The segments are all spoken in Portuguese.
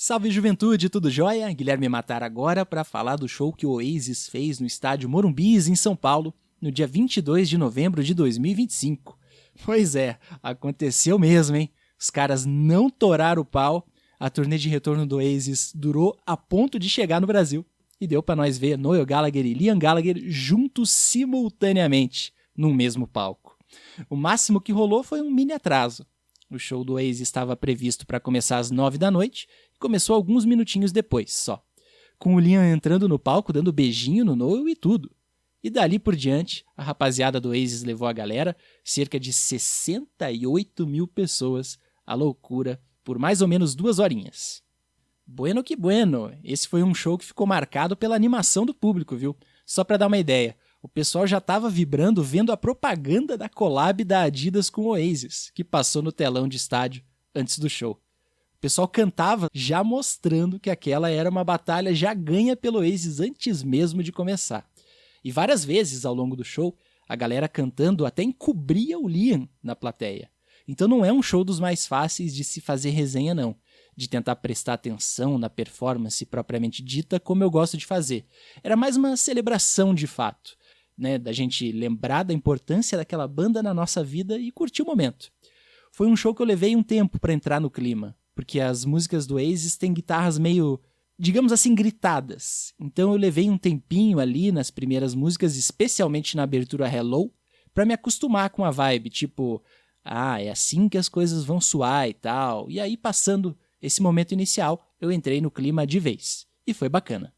Salve juventude, tudo jóia? Guilherme Matar agora para falar do show que o Oasis fez no estádio Morumbis, em São Paulo, no dia 22 de novembro de 2025. Pois é, aconteceu mesmo, hein? Os caras não toraram o pau, a turnê de retorno do Oasis durou a ponto de chegar no Brasil e deu para nós ver Noel Gallagher e Liam Gallagher juntos simultaneamente, num mesmo palco. O máximo que rolou foi um mini atraso. O show do Oasis estava previsto para começar às 9 da noite e começou alguns minutinhos depois, só. Com o Liam entrando no palco, dando beijinho no Noel e tudo. E dali por diante, a rapaziada do Oasis levou a galera, cerca de 68 mil pessoas, à loucura, por mais ou menos 2 horinhas. Bueno que bueno, esse foi um show que ficou marcado pela animação do público, viu? Só para dar uma ideia, o pessoal já estava vibrando vendo a propaganda da collab da Adidas com o Oasis, que passou no telão de estádio antes do show. O pessoal cantava já mostrando que aquela era uma batalha já ganha pelo Oasis antes mesmo de começar. E várias vezes ao longo do show, a galera cantando até encobria o Liam na plateia. Então não é um show dos mais fáceis de se fazer resenha não, de tentar prestar atenção na performance propriamente dita como eu gosto de fazer. Era mais uma celebração de fato, né, da gente lembrar da importância daquela banda na nossa vida e curtir o momento. Foi um show que eu levei um tempo para entrar no clima, porque as músicas do Oasis têm guitarras meio, digamos assim, gritadas. Então eu levei um tempinho ali nas primeiras músicas, especialmente na abertura Hello, para me acostumar com a vibe, tipo, é assim que as coisas vão soar e tal. E aí, passando esse momento inicial, eu entrei no clima de vez. E foi bacana.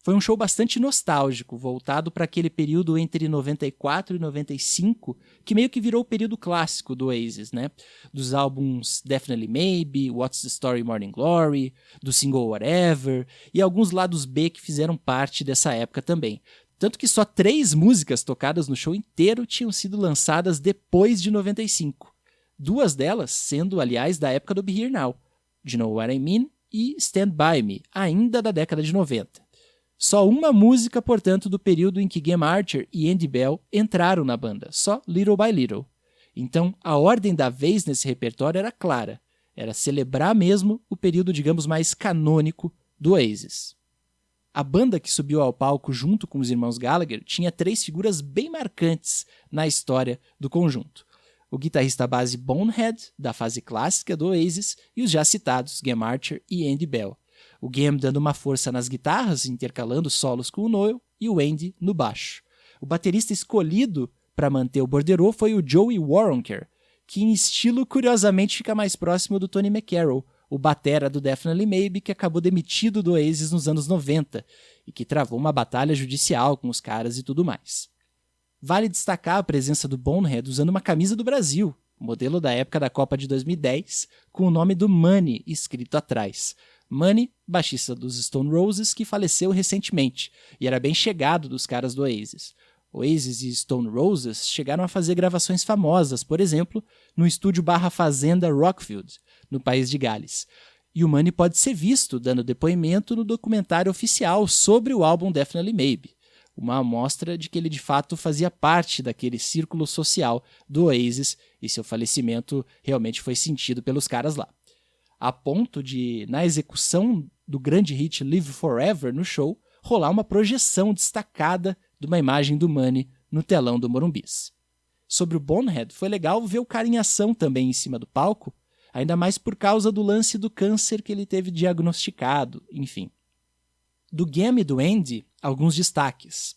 Foi um show bastante nostálgico, voltado para aquele período entre 94 e 95, que meio que virou o período clássico do Oasis, né? Dos álbuns Definitely Maybe, What's the Story Morning Glory, do single Whatever, e alguns lados B que fizeram parte dessa época também. Tanto que só 3 músicas tocadas no show inteiro tinham sido lançadas depois de 95. 2 delas sendo, aliás, da época do Be Here Now, de Know What I Mean e Stand By Me, ainda da década de 90. Só uma música, portanto, do período em que Graham Archer e Andy Bell entraram na banda, só Little by Little. Então, a ordem da vez nesse repertório era clara, era celebrar mesmo o período, digamos, mais canônico do Oasis. A banda que subiu ao palco junto com os irmãos Gallagher tinha 3 figuras bem marcantes na história do conjunto. O guitarrista base Bonehead, da fase clássica do Oasis, e os já citados Graham Archer e Andy Bell. O Graham dando uma força nas guitarras, intercalando solos com o Noel, e o Andy no baixo. O baterista escolhido para manter o borderô foi o Joey Waronker, que em estilo curiosamente fica mais próximo do Tony McCarroll, o batera do Definitely Maybe, que acabou demitido do Oasis nos anos 90 e que travou uma batalha judicial com os caras e tudo mais. Vale destacar a presença do Bonehead usando uma camisa do Brasil, modelo da época da Copa de 2010, com o nome do Money escrito atrás. Money, baixista dos Stone Roses, que faleceu recentemente e era bem chegado dos caras do Oasis. Oasis e Stone Roses chegaram a fazer gravações famosas, por exemplo, no estúdio /fazenda Rockfield, no país de Gales. E o Money pode ser visto dando depoimento no documentário oficial sobre o álbum Definitely Maybe, uma amostra de que ele de fato fazia parte daquele círculo social do Oasis e seu falecimento realmente foi sentido pelos caras lá. A ponto de, na execução do grande hit Live Forever no show, rolar uma projeção destacada de uma imagem do Money no telão do Morumbis. Sobre o Bonehead, foi legal ver o cara em ação também em cima do palco, ainda mais por causa do lance do câncer que ele teve diagnosticado, enfim. Do Graham e do Andy, alguns destaques.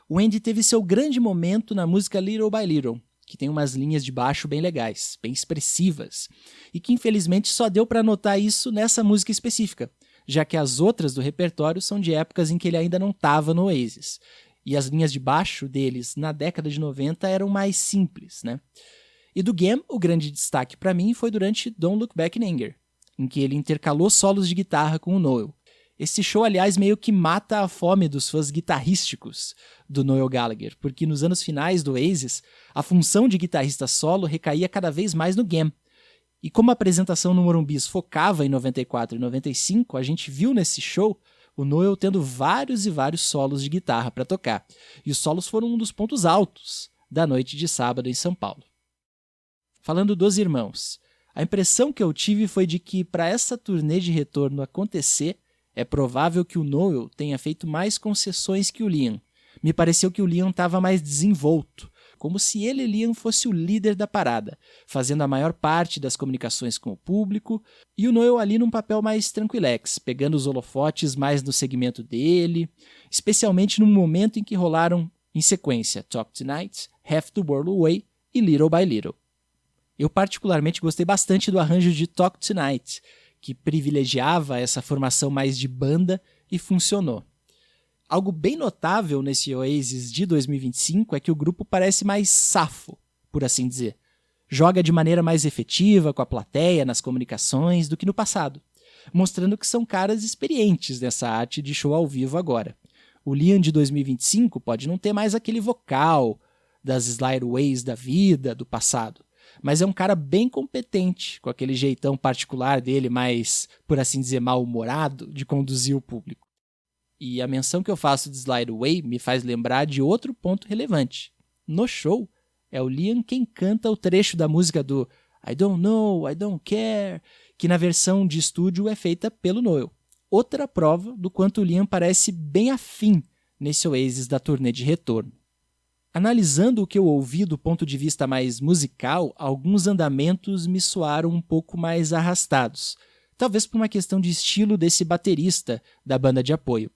O Andy teve seu grande momento na música Little by Little, que tem umas linhas de baixo bem legais, bem expressivas, e que infelizmente só deu para notar isso nessa música específica, já que as outras do repertório são de épocas em que ele ainda não estava no Oasis, e as linhas de baixo deles na década de 90 eram mais simples, né? E do Graham, o grande destaque para mim foi durante Don't Look Back in Anger, em que ele intercalou solos de guitarra com o Noel. Esse show, aliás, meio que mata a fome dos fãs guitarrísticos do Noel Gallagher, porque nos anos finais do Oasis, a função de guitarrista solo recaía cada vez mais no Graham. E como a apresentação no Morumbis focava em 94 e 95, a gente viu nesse show o Noel tendo vários e vários solos de guitarra para tocar. E os solos foram um dos pontos altos da noite de sábado em São Paulo. Falando dos irmãos, A impressão que eu tive foi de que, para essa turnê de retorno acontecer, é provável que o Noel tenha feito mais concessões que o Liam. Me pareceu que o Liam estava mais desenvolto, como se ele, Liam, fosse o líder da parada, fazendo a maior parte das comunicações com o público, e o Noel ali num papel mais tranquilex, pegando os holofotes mais no segmento dele, especialmente no momento em que rolaram, em sequência, Talk Tonight, Half the World Away e Little by Little. Eu particularmente gostei bastante do arranjo de Talk Tonight, que privilegiava essa formação mais de banda e funcionou. Algo bem notável nesse Oasis de 2025 é que o grupo parece mais safo, por assim dizer. Joga de maneira mais efetiva com a plateia nas comunicações do que no passado, mostrando que são caras experientes nessa arte de show ao vivo agora. O Liam de 2025 pode não ter mais aquele vocal das Slide Ways da vida do passado, mas é um cara bem competente, com aquele jeitão particular dele mais, por assim dizer, mal-humorado de conduzir o público. E a menção que eu faço de Slide Away me faz lembrar de outro ponto relevante. No show, é o Liam quem canta o trecho da música do I Don't Know, I Don't Care, que na versão de estúdio é feita pelo Noel. Outra prova do quanto o Liam parece bem afim nesse Oasis da turnê de retorno. Analisando o que eu ouvi do ponto de vista mais musical, alguns andamentos me soaram um pouco mais arrastados, talvez por uma questão de estilo desse baterista da banda de apoio.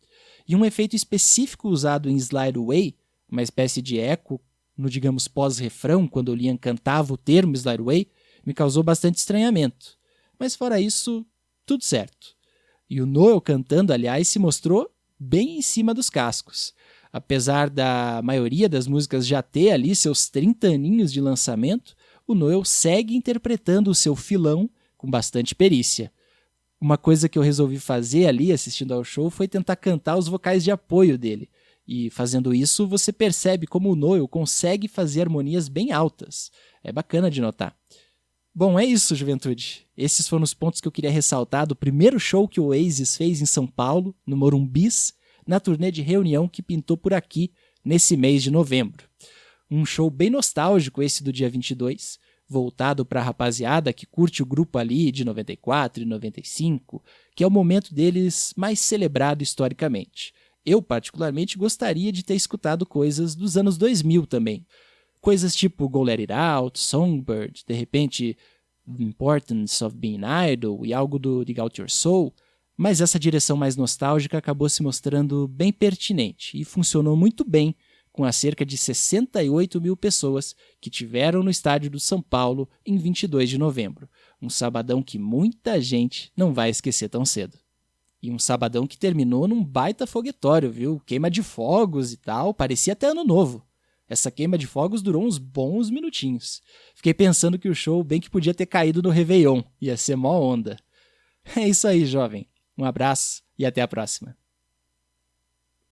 E um efeito específico usado em Slide Away, uma espécie de eco no, digamos, pós-refrão, quando o Liam cantava o termo Slide Away, me causou bastante estranhamento. Mas fora isso, tudo certo. E o Noel cantando, aliás, se mostrou bem em cima dos cascos. Apesar da maioria das músicas já ter ali seus 30 aninhos de lançamento, o Noel segue interpretando o seu filão com bastante perícia. Uma coisa que eu resolvi fazer ali, assistindo ao show, foi tentar cantar os vocais de apoio dele. E fazendo isso, você percebe como o Noel consegue fazer harmonias bem altas. É bacana de notar. Bom, é isso, juventude. Esses foram os pontos que eu queria ressaltar do primeiro show que o Oasis fez em São Paulo, no Morumbis, na turnê de reunião que pintou por aqui nesse mês de novembro. Um show bem nostálgico esse do dia 22, voltado para a rapaziada que curte o grupo ali de 94 e 95, que é o momento deles mais celebrado historicamente. Eu, particularmente, gostaria de ter escutado coisas dos anos 2000 também. Coisas tipo Go Let It Out, Songbird, de repente The Importance of Being Idle e algo do Dig Out Your Soul, mas essa direção mais nostálgica acabou se mostrando bem pertinente e funcionou muito bem com as cerca de 68 mil pessoas que tiveram no estádio do São Paulo em 22 de novembro. Um sabadão que muita gente não vai esquecer tão cedo. E um sabadão que terminou num baita foguetório, viu? Queima de fogos e tal, parecia até ano novo. Essa queima de fogos durou uns bons minutinhos. Fiquei pensando que o show bem que podia ter caído no Réveillon, ia ser mó onda. É isso aí, jovem. Um abraço e até a próxima.